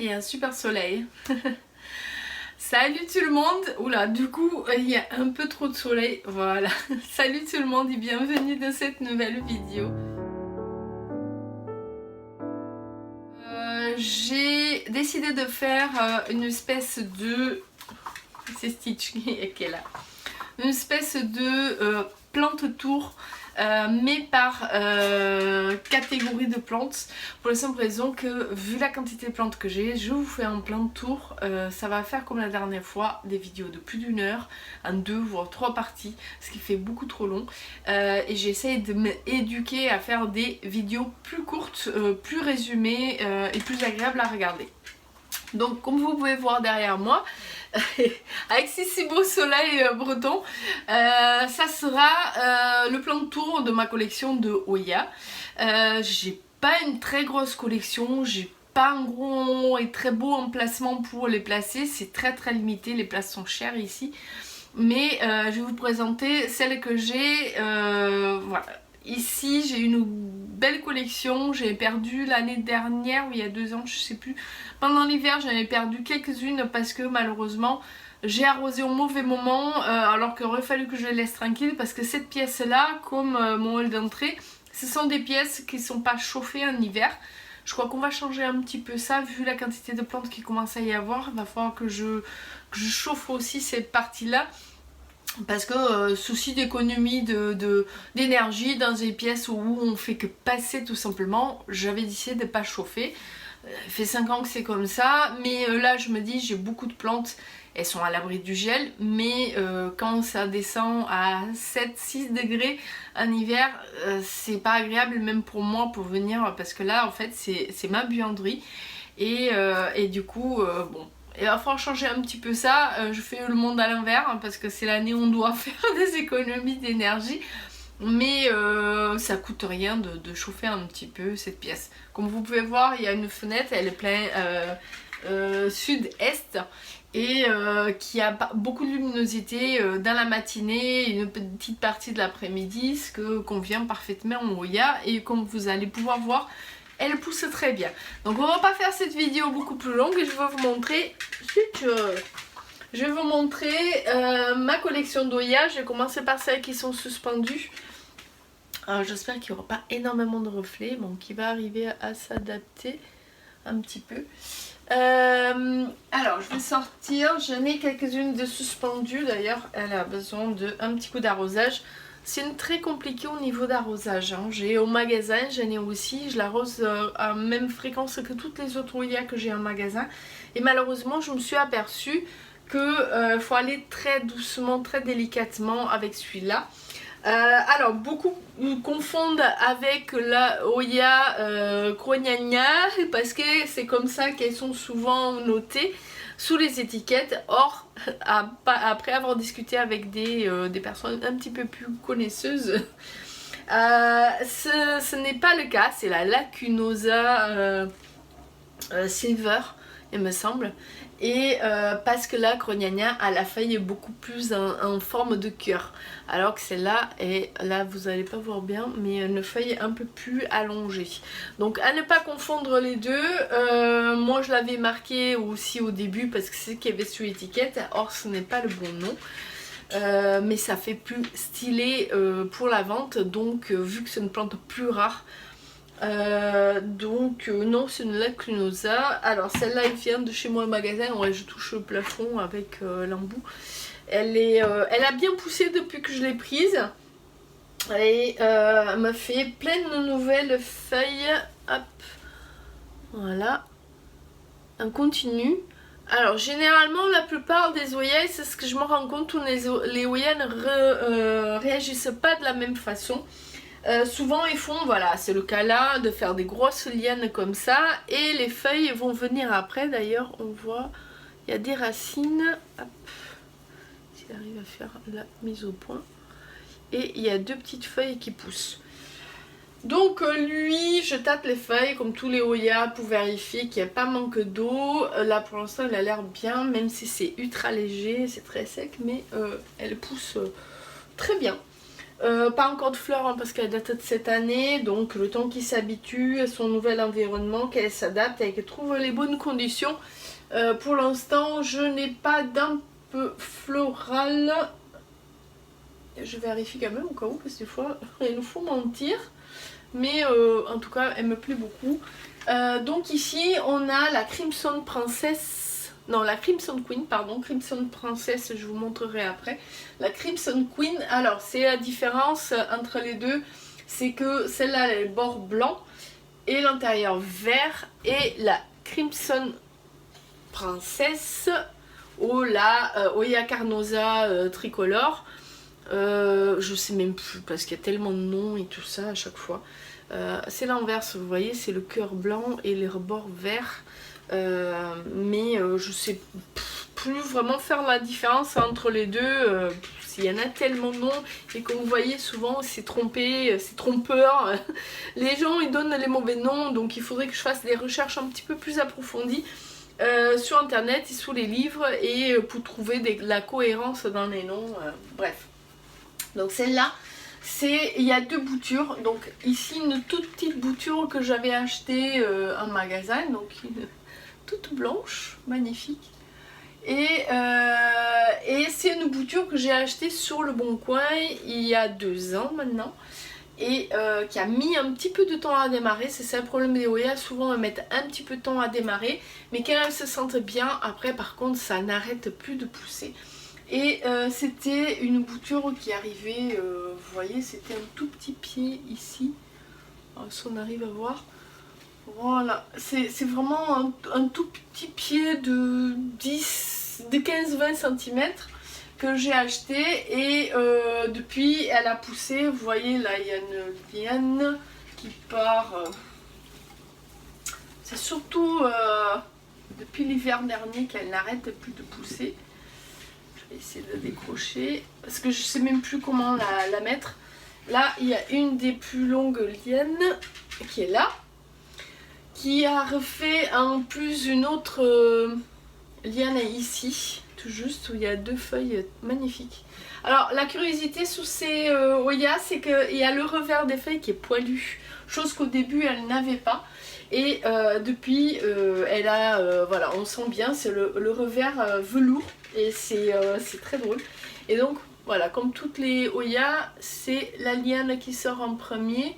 Il y a un super soleil. Salut tout le monde. Oula, du coup il y a un peu trop de soleil. Voilà. Salut tout le monde et bienvenue dans cette nouvelle vidéo. J'ai décidé de faire une espèce de... C'est Stitch qui est là. Une espèce de plante tour. Mais par catégorie de plantes, pour la simple raison que vu la quantité de plantes que j'ai, je vous fais un plan de tour. Ça va faire comme la dernière fois, des vidéos de plus d'1 heure, en 2 voire 3 parties, ce qui fait beaucoup trop long. Et j'essaie de m'éduquer à faire des vidéos plus courtes, plus résumées et plus agréables à regarder. Donc comme vous pouvez voir derrière moi, avec ce si beau soleil breton, ça sera le plan de tour de ma collection de Oya. J'ai pas une très grosse collection, j'ai pas un gros et très beau emplacement pour les placer, c'est très limité, les places sont chères ici. Mais je vais vous présenter celles que j'ai, voilà. Ici j'ai une belle collection, j'ai perdu l'année dernière ou il y a 2 ans, je sais plus. Pendant l'hiver j'en ai perdu quelques-unes parce que malheureusement j'ai arrosé au mauvais moment alors qu'il aurait fallu que je les laisse tranquilles parce que cette pièce là, comme mon hall d'entrée, ce sont des pièces qui ne sont pas chauffées en hiver. Je crois qu'on va changer un petit peu ça vu la quantité de plantes qui commence à y avoir. Il va falloir que je chauffe aussi cette partie là. Parce que souci d'économie d'énergie dans des pièces où on fait que passer tout simplement, j'avais décidé de ne pas chauffer. Ça fait 5 ans que c'est comme ça, mais là je me dis j'ai beaucoup de plantes, elles sont à l'abri du gel, mais quand ça descend à 7-6 degrés en hiver, c'est pas agréable même pour moi pour venir, parce que là en fait c'est ma buanderie et du coup bon. Il va falloir changer un petit peu ça, je fais le monde à l'envers hein, parce que c'est l'année où on doit faire des économies d'énergie. Mais ça coûte rien de chauffer un petit peu cette pièce. Comme vous pouvez voir, il y a une fenêtre, elle est pleine sud-est et qui a beaucoup de luminosité dans la matinée et une petite partie de l'après-midi, ce que convient parfaitement au Oya. Et comme vous allez pouvoir voir, elle pousse très bien. Donc on va pas faire cette vidéo beaucoup plus longue et je vais vous montrer... Je vais vous montrer ma collection d'Oya. Je vais commencer par celles qui sont suspendues. J'espère qu'il n'y aura pas énormément de reflets, bon, qui va arriver à s'adapter un petit peu. Alors je vais sortir, j'en ai quelques-unes de suspendues d'ailleurs, elle a besoin d'un petit coup d'arrosage. C'est très compliqué au niveau d'arrosage, hein. J'ai au magasin, j'en ai aussi, je l'arrose à la même fréquence que toutes les autres Oya que j'ai en magasin. Et malheureusement je me suis aperçue qu'il faut aller très doucement, très délicatement avec celui-là. Alors beaucoup confondent avec la Oya Crognagna parce que c'est comme ça qu'elles sont souvent notées sous les étiquettes. Or après avoir discuté avec des personnes un petit peu plus connaisseuses, ce n'est pas le cas. C'est la Lacunosa Silver il me semble. Et parce que la Crognagna a la feuille est beaucoup plus en forme de cœur, alors que celle-là, et là vous n'allez pas voir bien, mais une feuille un peu plus allongée. Donc à ne pas confondre les deux. Moi je l'avais marqué aussi au début parce que c'est ce qu'il y avait sur l'étiquette, or ce n'est pas le bon nom. Mais ça fait plus stylé pour la vente, donc vu que c'est une plante plus rare, non, c'est une Lacunosa. Alors celle-là elle vient de chez moi au magasin. Ouais, je touche le plafond avec l'embout. Elle a bien poussé depuis que je l'ai prise et elle m'a fait plein de nouvelles feuilles. Hop, voilà, en continu. Alors généralement la plupart des Oya, c'est ce que je me rends compte, tous les Oya ne réagissent pas de la même façon. Souvent ils font, voilà, c'est le cas là, de faire des grosses lianes comme ça et les feuilles vont venir après. D'ailleurs on voit, il y a des racines, hop, si j'arrive à faire la mise au point, et il y a 2 petites feuilles qui poussent. Donc lui, je tâte les feuilles comme tous les Oya pour vérifier qu'il n'y a pas manque d'eau. Là pour l'instant il a l'air bien, même si c'est ultra léger, c'est très sec, mais elle pousse très bien. Pas encore de fleurs hein, parce qu'elle date de cette année, donc le temps qu'il s'habitue à son nouvel environnement, qu'elle s'adapte et qu'elle trouve les bonnes conditions. Pour l'instant, je n'ai pas d'un peu floral. Je vérifie quand même au cas où, parce que des fois, il nous faut mentir. Mais en tout cas, elle me plaît beaucoup. Donc ici, on a la Crimson Princess. Non, la Crimson Queen, pardon. Crimson Princess, je vous montrerai après. La Crimson Queen, alors c'est la différence entre les deux. C'est que celle-là, elle a les bords blancs et l'intérieur vert. Et la Crimson Princess, ou la Oya Carnosa tricolore. Je sais même plus parce qu'il y a tellement de noms et tout ça à chaque fois. C'est l'inverse, vous voyez, c'est le cœur blanc et les rebords verts. Mais je sais plus vraiment faire la différence entre les deux. Il y en a tellement de noms et comme vous voyez souvent c'est trompé, c'est trompeur. Les gens ils donnent les mauvais noms, donc il faudrait que je fasse des recherches un petit peu plus approfondies sur internet et sous les livres et pour trouver la cohérence dans les noms. Bref. Donc celle-là, il y a deux boutures. Donc ici une toute petite bouture que j'avais achetée en magasin, donc une toute blanche, magnifique. Et c'est une bouture que j'ai achetée sur le Bon Coin il y a 2 ans maintenant. Et qui a mis un petit peu de temps à démarrer. C'est ça le problème des Oya, souvent elles mettent un petit peu de temps à démarrer. Mais quand elles se sentent bien, après par contre ça n'arrête plus de pousser. Et c'était une bouture qui arrivait, vous voyez, c'était un tout petit pied ici. Alors, si on arrive à voir, voilà, c'est vraiment un tout petit pied de 15-20 cm que j'ai acheté. Et depuis, elle a poussé, vous voyez, là il y a une liane qui part. C'est surtout depuis l'hiver dernier qu'elle n'arrête plus de pousser. Essayer de décrocher parce que je sais même plus comment la mettre. Là il y a une des plus longues lianes qui est là, qui a refait en plus une autre liane ici tout juste où il y a 2 feuilles magnifiques. Alors la curiosité sous ces Oya, c'est qu'il y a le revers des feuilles qui est poilu, chose qu'au début elle n'avait pas. Et depuis elle a voilà, on sent bien, c'est le revers velours. Et c'est très drôle. Et donc voilà, comme toutes les Oya, c'est la liane qui sort en premier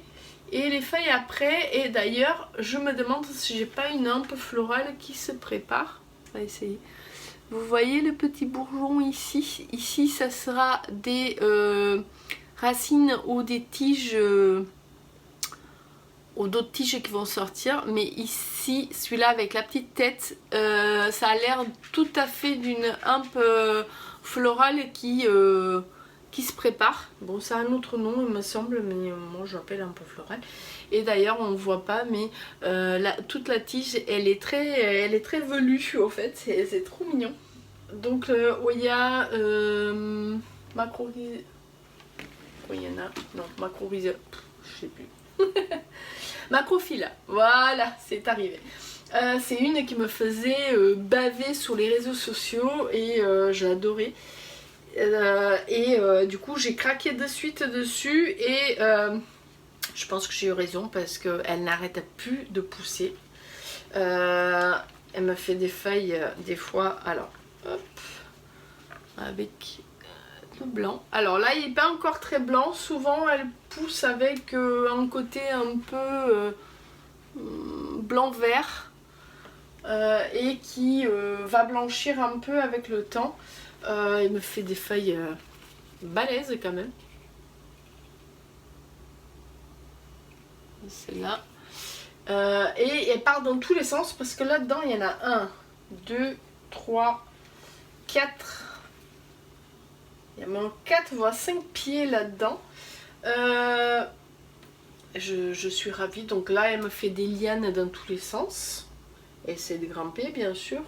et les feuilles après. Et d'ailleurs je me demande si j'ai pas une hampe florale qui se prépare. On va essayer. Vous voyez le petit bourgeon ici. Ici ça sera des racines ou des tiges ou d'autres tiges qui vont sortir. Mais ici, celui-là avec la petite tête, ça a l'air tout à fait d'une hampe florale qui se prépare. Bon, ça a un autre nom il me semble, mais moi je l'appelle hampe florale. Et d'ailleurs on ne voit pas, mais toute la tige elle est très velue au fait, c'est trop mignon. Donc le Oya macro-rhiza, il y en a, non macro-rhiza, je sais plus. Macrophylla, voilà, c'est arrivé. C'est une qui me faisait baver sur les réseaux sociaux et j'adorais. Du coup j'ai craqué de suite dessus et je pense que j'ai eu raison parce qu'elle n'arrête plus de pousser. Elle me fait des feuilles des fois, alors hop, avec le blanc. Alors là il n'est pas encore très blanc, souvent elle pousse avec un côté un peu blanc-vert et qui va blanchir un peu avec le temps. Il me fait des feuilles balèzes quand même. Celle-là. Et elle part dans tous les sens parce que là-dedans il y en a 1, 2, 3, 4. Il y a même 4 voire 5 pieds là-dedans. Je suis ravie. Donc là elle me fait des lianes dans tous les sens. Elle essaie de grimper bien sûr.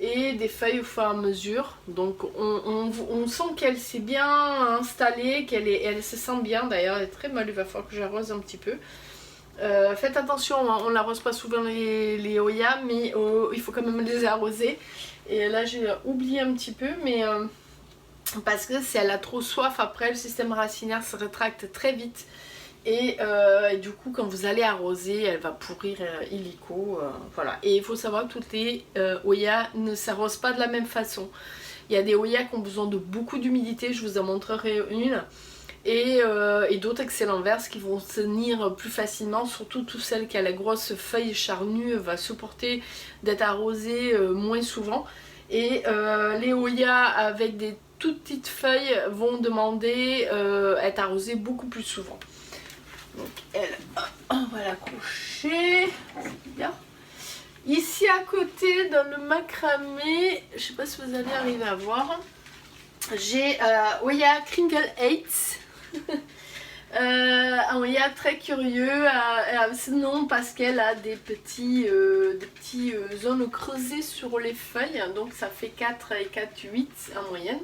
Et des feuilles au fur et à mesure. Donc on sent qu'elle s'est bien installée, elle se sent bien. D'ailleurs elle est très molle, il va falloir que j'arrose un petit peu. Faites attention, on n'arrose pas souvent les Oya, mais il faut quand même les arroser. Et là j'ai oublié un petit peu, mais parce que si elle a trop soif après, le système racinaire se rétracte très vite. Et du coup, quand vous allez arroser, elle va pourrir illico. Voilà. Et il faut savoir que toutes les Hoya ne s'arrosent pas de la même façon. Il y a des Hoya qui ont besoin de beaucoup d'humidité, je vous en montrerai une. Et d'autres que c'est l'inverse, qui vont tenir plus facilement. Surtout toutes celles qui a la grosse feuille charnue va supporter d'être arrosée moins souvent. Et les Hoya avec des toutes petites feuilles vont demander à être arrosées beaucoup plus souvent. Donc elle, on va l'accrocher, c'est bien. Ici à côté dans le macramé, je sais pas si vous allez arriver à voir, j'ai Hoya Kringle 8. Un Hoya très curieux, elle a ce nom parce qu'elle a des petits zones creusées sur les feuilles, donc ça fait 4 et 4, 8 en moyenne.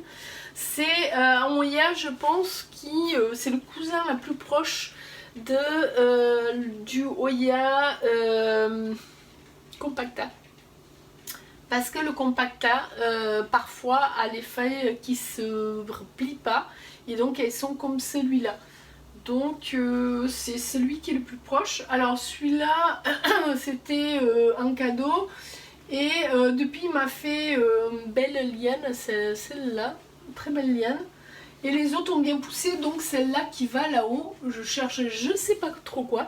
C'est un Hoya, je pense, qui c'est le cousin la plus proche du Hoya compacta, parce que le compacta parfois a les feuilles qui se replient pas et donc elles sont comme celui-là, donc c'est celui qui est le plus proche. Alors celui-là c'était un cadeau et depuis il m'a fait une belle liane, c'est celle-là, très belle liane. Et les autres ont bien poussé, donc celle-là qui va là-haut, je cherche je sais pas trop quoi.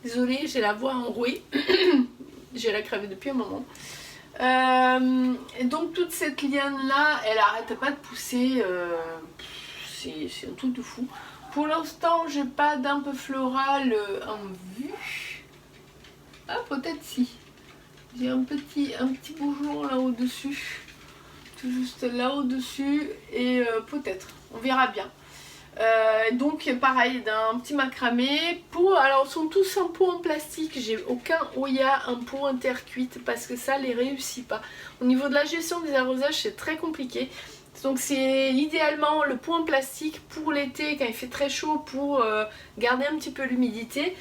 Désolée, j'ai la voix enrouée. J'ai la crève depuis un moment. Et donc toute cette liane-là, elle arrête pas de pousser. C'est un truc de fou. Pour l'instant, j'ai pas d'impe floral en vue. Ah, peut-être si. J'ai un petit bourgeon là au-dessus. Tout juste là au-dessus. Et peut-être. On verra bien. Donc pareil, d'un petit macramé. Alors ils sont tous en pot en plastique. J'ai aucun Hoya en pot en terre cuite parce que ça les réussit pas. Au niveau de la gestion des arrosages, c'est très compliqué. Donc c'est idéalement le pot en plastique pour l'été quand il fait très chaud, pour garder un petit peu l'humidité.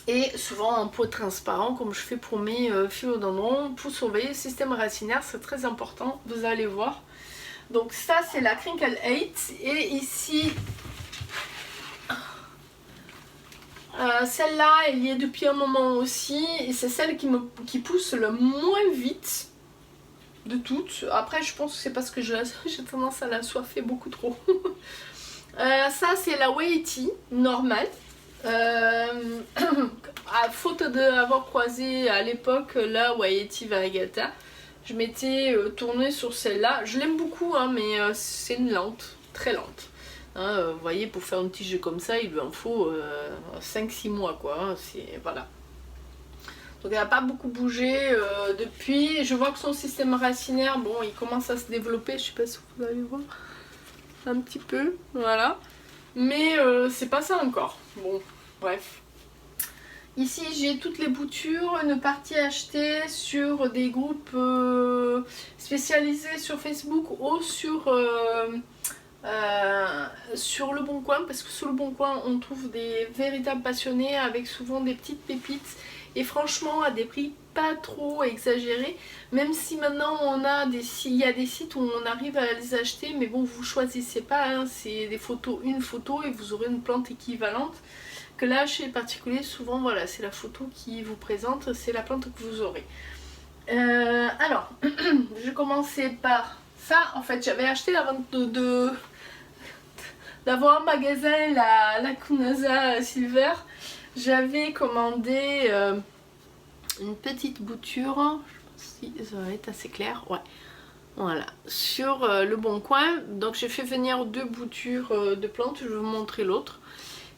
Et souvent en pot transparent comme je fais pour mes philodendrons pour surveiller le système racinaire. C'est très important, vous allez voir. Donc ça c'est la Crinkle 8 et ici celle-là elle y est depuis un moment aussi et c'est celle qui pousse le moins vite de toutes. Après je pense que c'est parce que j'ai tendance à la soiffer beaucoup trop. Ça c'est la Waiiti normale. À faute d'avoir croisé à l'époque la Waiiti variegata, je m'étais tournée sur celle-là. Je l'aime beaucoup, hein, mais c'est une lente, très lente. Hein, vous voyez, pour faire une tige comme ça, il lui en faut 5-6 mois, quoi. Hein, voilà. Donc elle n'a pas beaucoup bougé depuis. Je vois que son système racinaire, bon, il commence à se développer. Je sais pas si vous allez voir. Un petit peu, voilà. Mais c'est pas ça encore. Bon, bref. Ici j'ai toutes les boutures, une partie achetée sur des groupes spécialisés sur Facebook ou sur Le Bon Coin, parce que sur Le Bon Coin on trouve des véritables passionnés avec souvent des petites pépites et franchement à des prix pas trop exagérés, même si maintenant il y a des sites où on arrive à les acheter, mais bon vous choisissez pas, hein, c'est des photos, une photo et vous aurez une plante équivalente. Que là chez les particuliers souvent voilà c'est la photo qui vous présente, c'est la plante que vous aurez. Alors je vais commencer par ça. En fait j'avais acheté avant d'avoir un magasin la Kunaza Silver, j'avais commandé une petite bouture, je sais pas si ça va être assez clair, ouais. Voilà, sur Le Bon Coin. Donc j'ai fait venir 2 boutures de plantes, je vais vous montrer l'autre.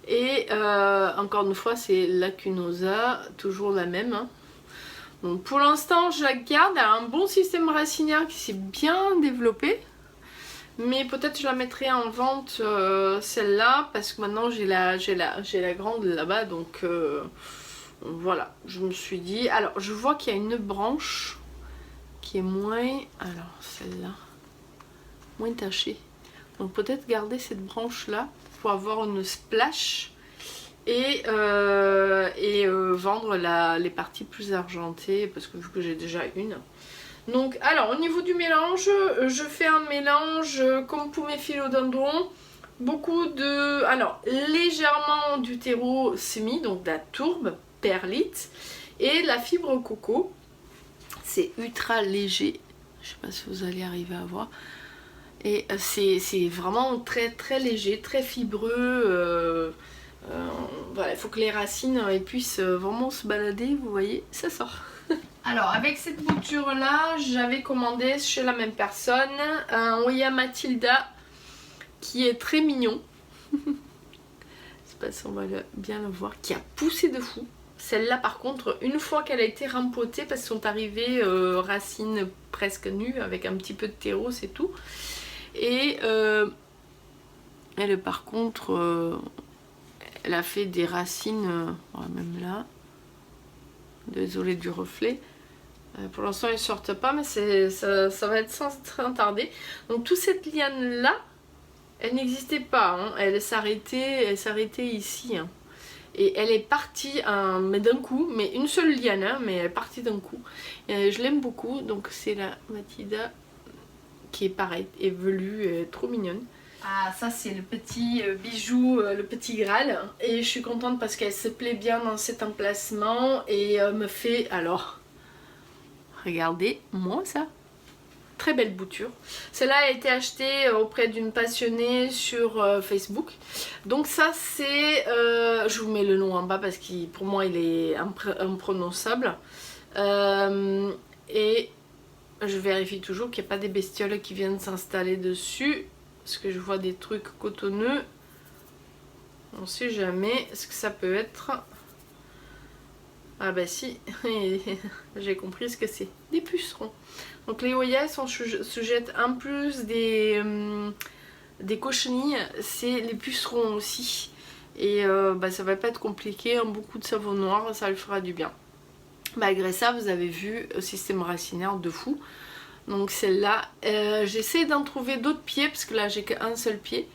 Et encore une fois c'est la Cunosa, toujours la même, hein. Donc pour l'instant je la garde, elle a un bon système racinaire qui s'est bien développé. Mais peut-être je la mettrai en vente celle-là, parce que maintenant j'ai la grande là-bas, donc voilà, je me suis dit. Alors je vois qu'il y a une branche qui est moins, alors celle-là, moins tachée. Donc peut-être garder cette branche là pour avoir une splash et vendre les parties plus argentées, parce que vu que j'ai déjà une. Donc alors au niveau du mélange, je fais un mélange comme pour mes philodendrons. Beaucoup de... Alors légèrement du terreau semis, donc de la tourbe, perlite et la fibre coco. C'est ultra léger, je sais pas si vous allez arriver à voir. Et c'est vraiment très très léger, très fibreux. Voilà, il faut que les racines puissent vraiment se balader, vous voyez, ça sort. Alors avec cette bouture là, j'avais commandé chez la même personne un Oya Matilda qui est très mignon. Je sais pas si on va bien le voir, qui a poussé de fou. Celle-là par contre, une fois qu'elle a été rempotée, parce qu'ils sont arrivées racines presque nues avec un petit peu de terreau, c'est tout. Et elle par contre, elle a fait des racines, même là, désolée du reflet. Pour l'instant ils ne sortent pas, mais ça va être sans tarder. Donc toute cette liane là, elle n'existait pas, hein. Elle s'arrêtait ici. Hein. Et elle est partie, mais d'un coup, mais une seule liane, hein, mais elle est partie d'un coup. Je l'aime beaucoup, donc c'est la Matilda qui est pareil, est velue, trop mignonne. Ah, ça c'est le petit bijou, le petit Graal. Et je suis contente parce qu'elle se plaît bien dans cet emplacement et me fait, alors, regardez moi ça. Très belle bouture. Celle-là a été achetée auprès d'une passionnée sur Facebook. Donc ça c'est, je vous mets le nom en bas parce que pour moi il est imprononçable. Et je vérifie toujours qu'il n'y a pas des bestioles qui viennent s'installer dessus. Parce que je vois des trucs cotonneux. On ne sait jamais ce que ça peut être. Ah bah si, j'ai compris ce que c'est. Des pucerons. Donc les Oya sont sujettes en plus des cochenilles, c'est les pucerons aussi. Et bah, ça va pas être compliqué, hein, beaucoup de savon noir, ça lui fera du bien. Malgré ça, vous avez vu, système racinaire de fou. Donc celle-là, j'essaie d'en trouver d'autres pieds, parce que là j'ai qu'un seul pied.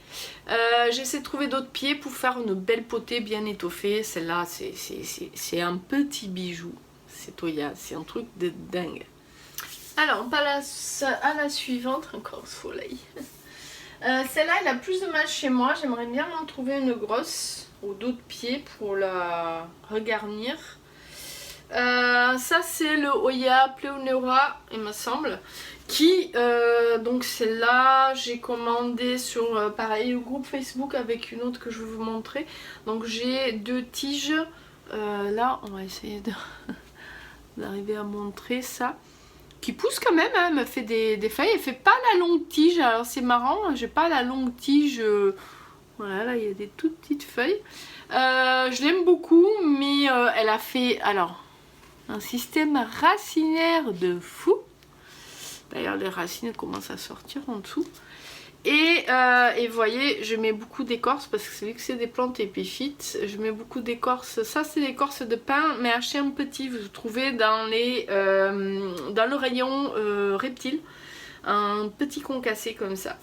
J'essaie de trouver d'autres pieds pour faire une belle potée bien étoffée. Celle-là, c'est un petit bijou. C'est Oya, c'est un truc de dingue. Alors, on passe à la suivante, encore soleil. Celle-là, elle a plus de mal chez moi. J'aimerais bien en trouver une grosse ou d'autres pieds pour la regarnir. Ça, c'est le Oya Pleonera, il me semble. Qui, donc celle-là, j'ai commandé sur, pareil, le groupe Facebook avec une autre que je vais vous montrer. Donc, j'ai 2 tiges. Là, on va essayer d'arriver à montrer ça. Qui pousse quand même, hein, elle me fait des feuilles. Elle fait pas la longue tige, alors c'est marrant, j'ai pas la longue tige. Voilà, là il y a des toutes petites feuilles. Je l'aime beaucoup, mais elle a fait alors un système racinaire de fou. D'ailleurs les racines commencent à sortir en dessous. Et vous voyez, je mets beaucoup d'écorce parce que vu que c'est des plantes épiphytes, je mets beaucoup d'écorce. Ça c'est l'écorce de pin, mais achetez un petit, vous trouvez dans le rayon reptile, un petit concassé comme ça.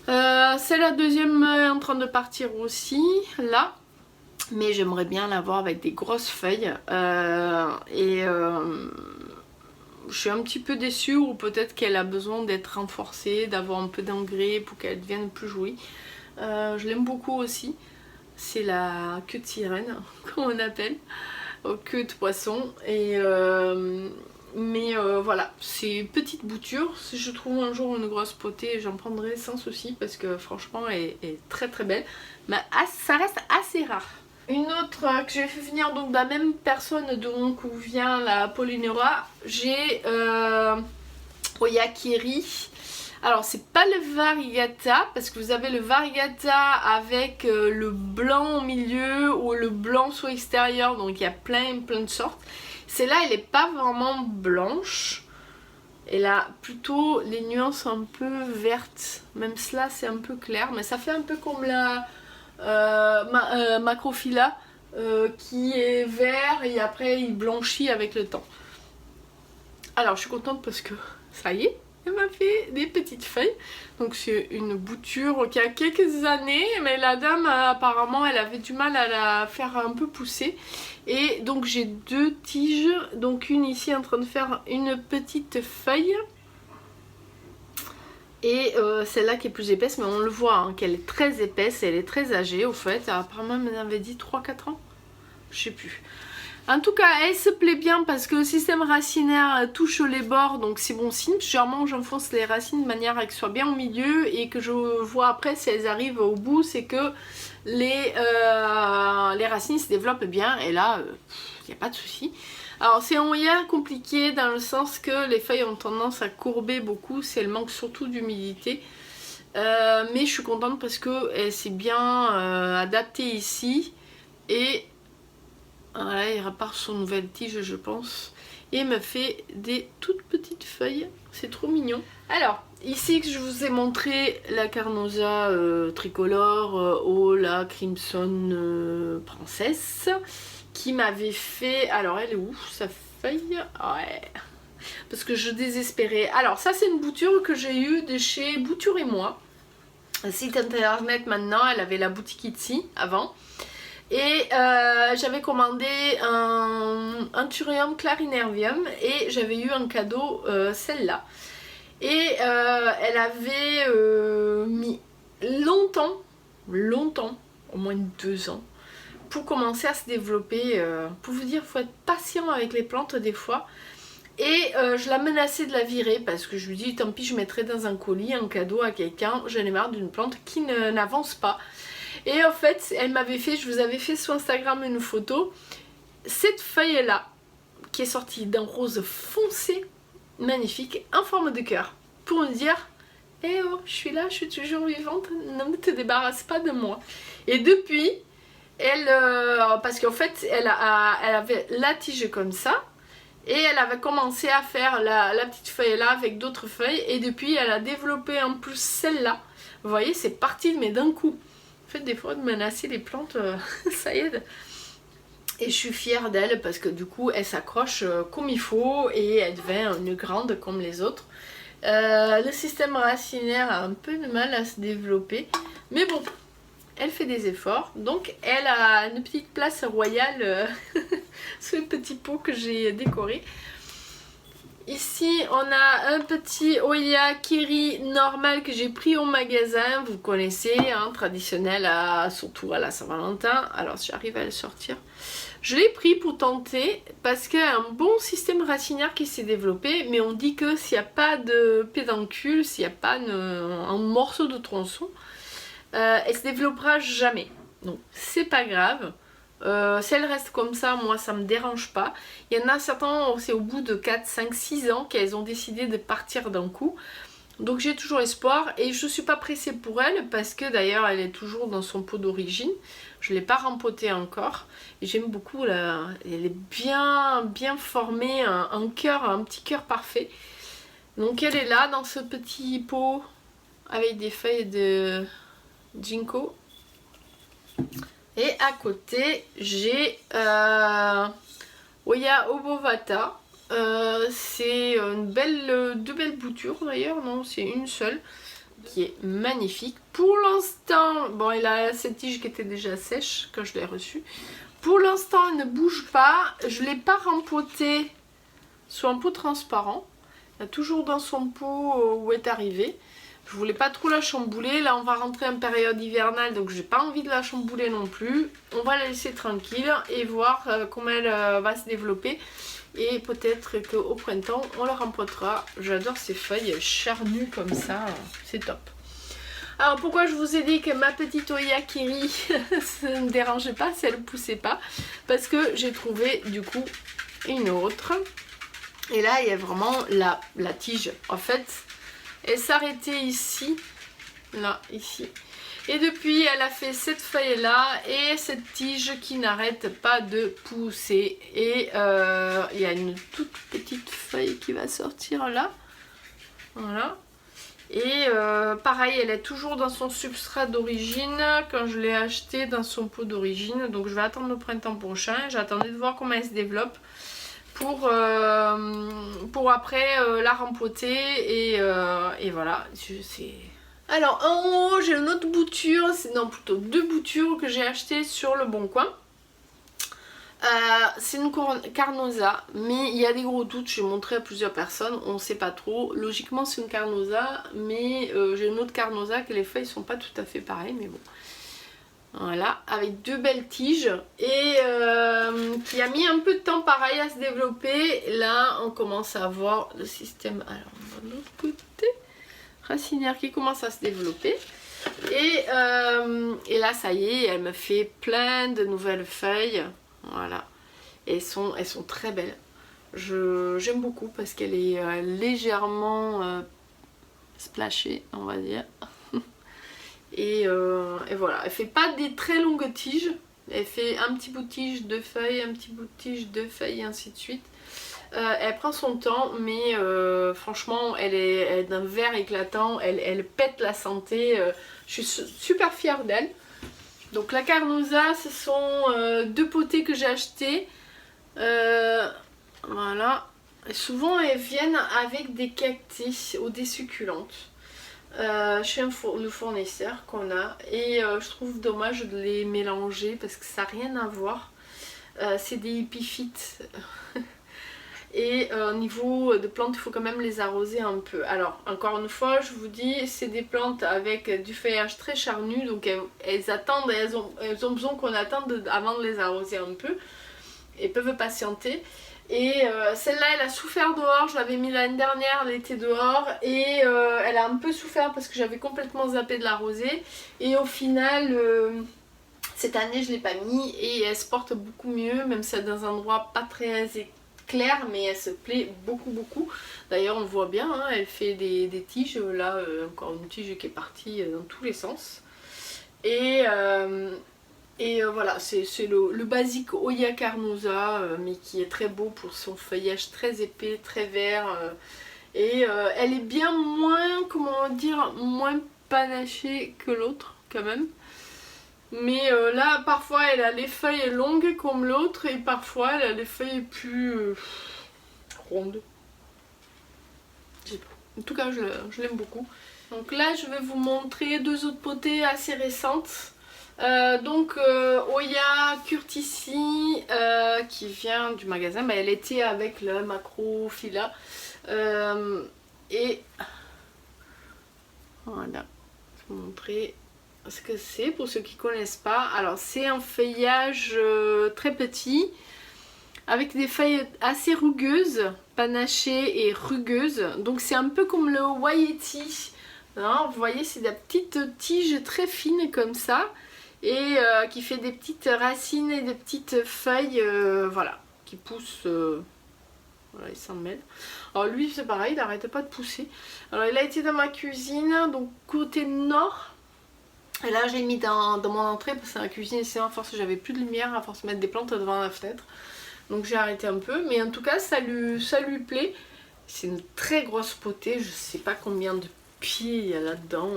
C'est la deuxième en train de partir aussi, là. Mais j'aimerais bien l'avoir avec des grosses feuilles. Je suis un petit peu déçue, ou peut-être qu'elle a besoin d'être renforcée, d'avoir un peu d'engrais pour qu'elle devienne plus jolie. Je l'aime beaucoup aussi. C'est la queue de sirène, comme on appelle, queue de poisson. Mais voilà, c'est une petite bouture. Si je trouve un jour une grosse potée, j'en prendrai sans souci parce que franchement elle est très très belle. Mais ça reste assez rare. Une autre que j'ai fait venir donc de la même personne donc où vient la Polynera, j'ai Oya Kiri. Alors c'est pas le variegata parce que vous avez le variegata avec le blanc au milieu ou le blanc sur l'extérieur, donc il y a plein de sortes. Celle-là elle est pas vraiment blanche, elle a plutôt les nuances un peu vertes, même cela c'est un peu clair, mais ça fait un peu comme la Macrophylla qui est vert et après il blanchit avec le temps. Alors je suis contente parce que ça y est, Elle m'a fait des petites feuilles. Donc c'est une bouture qui a quelques années, mais la dame apparemment elle avait du mal à la faire un peu pousser. Et donc j'ai 2 tiges, donc une ici en train de faire une petite feuille. Et celle-là qui est plus épaisse, mais on le voit hein, qu'elle est très épaisse, elle est très âgée au fait. Apparemment elle m'avait dit 3-4 ans, je sais plus. En tout cas, elle se plaît bien parce que le système racinaire touche les bords, donc c'est bon signe. Généralement, j'enfonce les racines de manière à qu'elles soient bien au milieu et que je vois après si elles arrivent au bout, c'est que les racines se développent bien et là, il n'y a pas de souci. Alors, c'est un Oya compliqué dans le sens que les feuilles ont tendance à courber beaucoup si elles manquent surtout d'humidité. Mais je suis contente parce qu'elle s'est bien adaptée ici et voilà, il repart sur une nouvelle tige je pense et me fait des toutes petites feuilles, c'est trop mignon. Alors ici que je vous ai montré la Carnosa tricolore au la Crimson Princess qui m'avait fait, alors elle est où sa feuille? Ouais, parce que je désespérais. Alors ça c'est une bouture que j'ai eue de chez Bouture et Moi, un site internet maintenant, elle avait la boutique Etsy avant. Et j'avais commandé un Anthurium clarinervium et j'avais eu en cadeau celle-là. Et elle avait mis longtemps, au moins 2 ans, pour commencer à se développer. Pour vous dire, il faut être patient avec les plantes des fois. Et je la menaçais de la virer parce que je lui dis tant pis, je mettrai dans un colis un cadeau à quelqu'un, j'en ai marre d'une plante qui n'avance pas. Et en fait, elle m'avait fait, je vous avais fait sur Instagram une photo, cette feuille là, qui est sortie d'un rose foncé, magnifique, en forme de cœur, pour me dire, eh oh, je suis là, je suis toujours vivante, ne te débarrasse pas de moi. Et depuis, elle, parce qu'en fait, elle avait la tige comme ça, et elle avait commencé à faire la petite feuille là avec d'autres feuilles, et depuis, elle a développé en plus celle-là. Vous voyez, c'est parti, mais d'un coup. En fait, des fois, de menacer les plantes, ça aide. Et je suis fière d'elle parce que du coup, elle s'accroche comme il faut et elle devient une grande comme les autres. Le système racinaire a un peu de mal à se développer. Mais bon, elle fait des efforts. Donc, elle a une petite place royale sur le petit pot que j'ai décoré. Ici, on a un petit Oya Kiri normal que j'ai pris au magasin. Vous connaissez, hein, traditionnel, surtout à la Saint-Valentin. Alors, si j'arrive à le sortir. Je l'ai pris pour tenter parce qu'il y a un bon système racinaire qui s'est développé. Mais on dit que s'il n'y a pas de pédoncule, s'il n'y a pas un morceau de tronçon, elle se développera jamais. Donc, c'est pas grave. Si elle reste comme ça, moi ça me dérange pas. Il y en a certains, c'est au bout de 4, 5, 6 ans qu'elles ont décidé de partir d'un coup. Donc j'ai toujours espoir et je suis pas pressée pour elle parce que d'ailleurs elle est toujours dans son pot d'origine. Je ne l'ai pas rempotée encore. Et j'aime beaucoup, elle est bien formée, un petit cœur parfait. Donc elle est là dans ce petit pot avec des feuilles de ginkgo. Et à côté, j'ai Oya Obovata. C'est deux belles boutures d'ailleurs, non, c'est une seule qui est magnifique. Pour l'instant, bon, il a cette tige qui était déjà sèche quand je l'ai reçue. Pour l'instant, elle ne bouge pas. Je ne l'ai pas rempotée sur un pot transparent. Elle est toujours dans son pot où est arrivée. Je voulais pas trop la chambouler. Là, on va rentrer en période hivernale, donc j'ai pas envie de la chambouler non plus. On va la laisser tranquille et voir comment elle va se développer. Et peut-être qu'au printemps, on la rempotera. J'adore ces feuilles charnues comme ça. C'est top. Alors, pourquoi je vous ai dit que ma petite Oya Kiri ça ne me dérangeait pas si elle ne poussait pas? Parce que j'ai trouvé, du coup, une autre. Et là, il y a vraiment la tige. En fait, elle s'arrêtait ici, là, ici. Et depuis, elle a fait cette feuille là et cette tige qui n'arrête pas de pousser. Et il y a une toute petite feuille qui va sortir là. Voilà. Et pareil, elle est toujours dans son substrat d'origine quand je l'ai acheté dans son pot d'origine. Donc je vais attendre le printemps prochain. J'attendais de voir comment elle se développe pour après la rempoter et voilà. Alors en haut j'ai une autre bouture, non plutôt deux boutures que j'ai achetées sur le Bon Coin. C'est une Carnosa, mais il y a des gros doutes, j'ai montré à plusieurs personnes, on ne sait pas trop. Logiquement c'est une Carnosa, mais j'ai une autre Carnosa que les feuilles sont pas tout à fait pareilles, mais bon. Voilà, avec deux belles tiges et qui a mis un peu de temps pareil à se développer. Là on commence à voir le système, alors on va de l'autre côté, racinaire qui commence à se développer. Et là ça y est, elle me fait plein de nouvelles feuilles. Voilà, et elles sont très belles. J'aime beaucoup parce qu'elle est légèrement splashée, on va dire. Et voilà, elle fait pas des très longues tiges. Elle fait un petit bout de tige, deux feuilles, un petit bout de tige, deux feuilles et ainsi de suite. Elle prend son temps, mais franchement elle est d'un vert éclatant, elle pète la santé. Je suis super fière d'elle. Donc la Carnosa, ce sont deux potées que j'ai achetées. Voilà. Et souvent elles viennent avec des cactus ou des succulentes. Chez le fournisseur qu'on a. Et je trouve dommage de les mélanger parce que ça n'a rien à voir. C'est des épiphytes. Et au niveau de plantes, il faut quand même les arroser un peu. Alors, encore une fois, je vous dis, c'est des plantes avec du feuillage très charnu. Donc elles attendent, elles ont besoin qu'on attende avant de les arroser un peu. Elles peuvent patienter. Et celle-là, elle a souffert dehors. Je l'avais mis l'année dernière, elle était dehors. Et elle a un peu souffert parce que j'avais complètement zappé de l'arroser. Et au final... cette année je ne l'ai pas mis et elle se porte beaucoup mieux, même si elle est dans un endroit pas très clair, mais elle se plaît beaucoup. D'ailleurs on le voit bien, hein, elle fait des tiges, là encore une tige qui est partie dans tous les sens. Et voilà, c'est le basique Oya Carnosa, mais qui est très beau pour son feuillage très épais, très vert. Et elle est bien moins, comment dire, moins panachée que l'autre quand même. Mais là parfois elle a les feuilles longues comme l'autre et parfois elle a les feuilles plus rondes. Je sais pas. En tout cas je l'aime beaucoup. Donc là je vais vous montrer deux autres potées assez récentes. Oya Curtici qui vient du magasin, elle était avec le Macrophylla. Et voilà, je vais vous montrer ce que c'est pour ceux qui ne connaissent pas. Alors c'est un feuillage très petit avec des feuilles assez rugueuses, panachées et rugueuses. Donc c'est un peu comme le Waieti. Vous voyez, c'est des petites tiges très fines comme ça et qui fait des petites racines et des petites feuilles voilà, qui poussent. Voilà, il s'en mêle. Alors lui c'est pareil, il n'arrête pas de pousser. Alors il a été dans ma cuisine, donc côté nord. Et là j'ai mis dans mon entrée parce que la cuisine, c'est à force j'avais plus de lumière, à force de mettre des plantes devant la fenêtre. Donc j'ai arrêté un peu, mais en tout cas ça lui plaît. C'est une très grosse potée, je sais pas combien de pieds il y a là-dedans.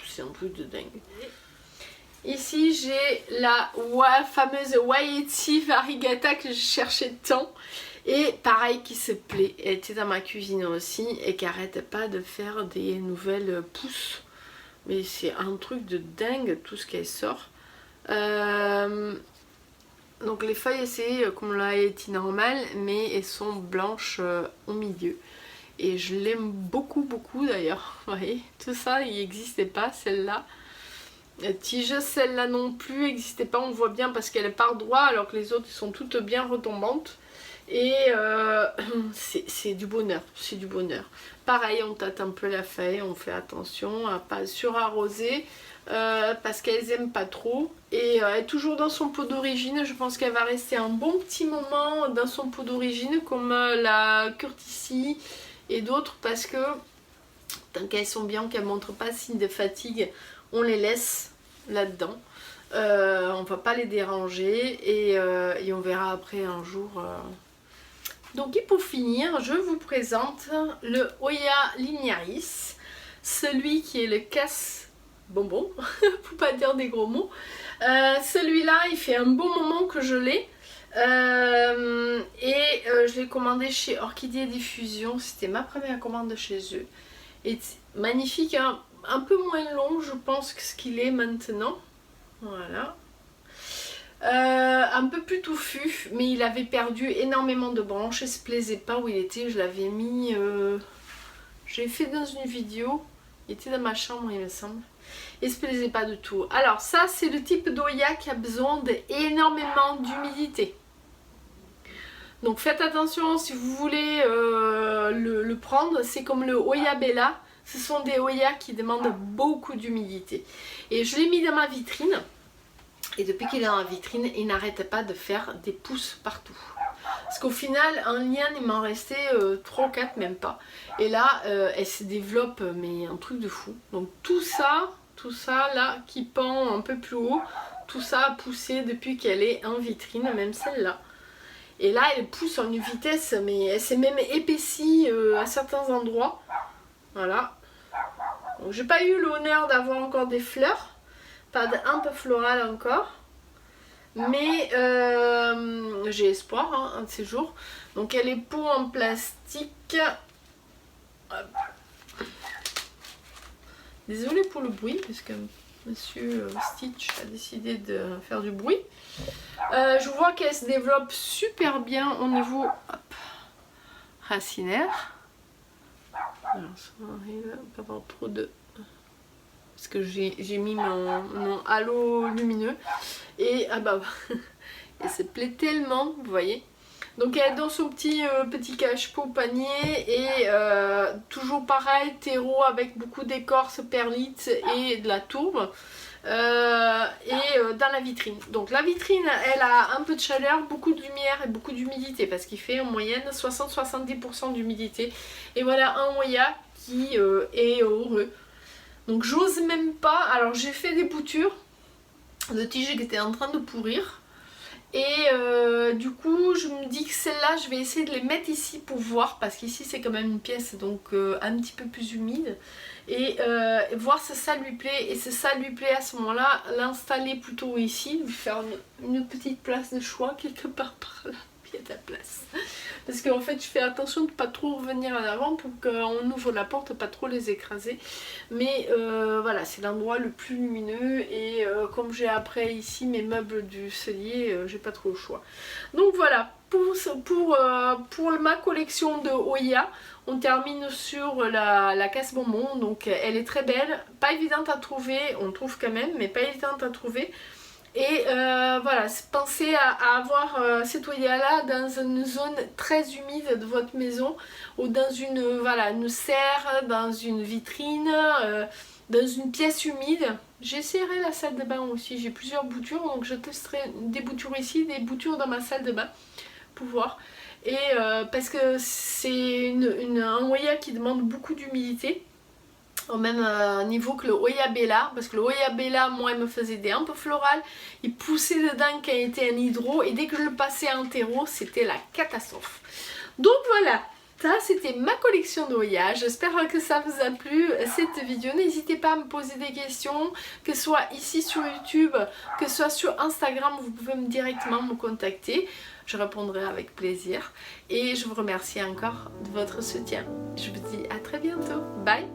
C'est un truc de dingue. Ici j'ai la fameuse Waieti variegata que je cherchais tant. Et pareil qui se plaît, elle était dans ma cuisine aussi et qui arrête pas de faire des nouvelles pousses. Mais c'est un truc de dingue tout ce qu'elle sort. Donc les feuilles c'est comme la Waieti normale, mais elles sont blanches au milieu. Et je l'aime beaucoup d'ailleurs. Vous voyez, tout ça il n'existait pas, celle-là. La tige, celle-là non plus n'existait pas, on le voit bien parce qu'elle part droit alors que les autres sont toutes bien retombantes. Et c'est du bonheur, c'est du bonheur. Pareil, on tâte un peu la feuille, on fait attention à pas surarroser parce qu'elles aiment pas trop. Et elle est toujours dans son pot d'origine, je pense qu'elle va rester un bon petit moment dans son pot d'origine comme la Curtici et d'autres parce que tant qu'elles sont bien, qu'elles montrent pas signe de fatigue, on les laisse là-dedans. On va pas les déranger et on verra après un jour. Donc et pour finir, je vous présente le Oya linearis, celui qui est le casse-bonbon, pour pas dire des gros mots. Celui-là, il fait un bon moment que je l'ai. Je l'ai commandé chez Orchidée Diffusion, c'était ma première commande chez eux. Et magnifique, hein, un peu moins long je pense que ce qu'il est maintenant. Voilà. Un peu plus touffu, mais il avait perdu énormément de branches, il se plaisait pas où il était, je l'avais mis, j'ai fait dans une vidéo, il était dans ma chambre il me semble, il se plaisait pas du tout. Alors ça c'est le type d'Oya qui a besoin d'énormément d'humidité. Donc faites attention si vous voulez le prendre, c'est comme le Oya Bella, ce sont des Oya qui demandent beaucoup d'humidité. Et je l'ai mis dans ma vitrine. Et depuis qu'il est dans la vitrine, il n'arrête pas de faire des pousses partout. Parce qu'au final, un lien, il m'en restait 3 ou 4, même pas. Et là, elle se développe, mais un truc de fou. Donc tout ça là, qui pend un peu plus haut, tout ça a poussé depuis qu'elle est en vitrine, même celle-là. Et là, elle pousse en une vitesse, mais elle s'est même épaissie à certains endroits. Voilà. Donc j'ai pas eu l'honneur d'avoir encore des fleurs. Pas un peu floral encore, mais j'ai espoir hein, un de ces jours. Donc elle est pot en plastique. Hop. Désolée pour le bruit parce que monsieur Stitch a décidé de faire du bruit. Je vois qu'elle se développe super bien au niveau racinaire. Alors ça arrive à pas avoir trop de... Parce que j'ai mis mon halo lumineux et ah bah elle se plaît tellement, vous voyez. Donc elle est dans son petit cache-pot panier et toujours pareil, terreau avec beaucoup d'écorce, perlite et de la tourbe dans la vitrine. Donc la vitrine elle a un peu de chaleur, beaucoup de lumière et beaucoup d'humidité parce qu'il fait en moyenne 60-70% d'humidité. Et voilà un Oya qui est heureux. Donc j'ose même pas, alors j'ai fait des boutures de tiges qui étaient en train de pourrir et du coup je me dis que celles-là je vais essayer de les mettre ici pour voir parce qu'ici c'est quand même une pièce donc un petit peu plus humide et voir si ça lui plaît et si ça lui plaît à ce moment-là l'installer plutôt ici, lui faire une petite place de choix quelque part par là. Il y a de la place parce qu'en fait je fais attention de pas trop revenir en avant pour qu'on ouvre la porte, pas trop les écraser, mais voilà c'est l'endroit le plus lumineux et comme j'ai après ici mes meubles du cellier, j'ai pas trop le choix. Donc voilà pour ma collection de Oya, on termine sur la casse-bonbon. Donc elle est très belle, pas évidente à trouver, on trouve quand même mais pas évidente à trouver. Et voilà, pensez à avoir cette Oya là dans une zone très humide de votre maison ou dans une, voilà, une serre, dans une vitrine, dans une pièce humide. J'essaierai la salle de bain aussi, j'ai plusieurs boutures donc je testerai des boutures ici, des boutures dans ma salle de bain pour voir. Et parce que c'est un Oya qui demande beaucoup d'humidité. Au même niveau que le Oya Bella, parce que le Oya Bella, moi, il me faisait des un peu florales, il poussait dedans quand il était en hydro, et dès que je le passais en terreau, c'était la catastrophe. Donc voilà, ça c'était ma collection d'Oya. J'espère que ça vous a plu cette vidéo. N'hésitez pas à me poser des questions, que ce soit ici sur YouTube, que ce soit sur Instagram, vous pouvez directement me contacter. Je répondrai avec plaisir. Et je vous remercie encore de votre soutien. Je vous dis à très bientôt. Bye!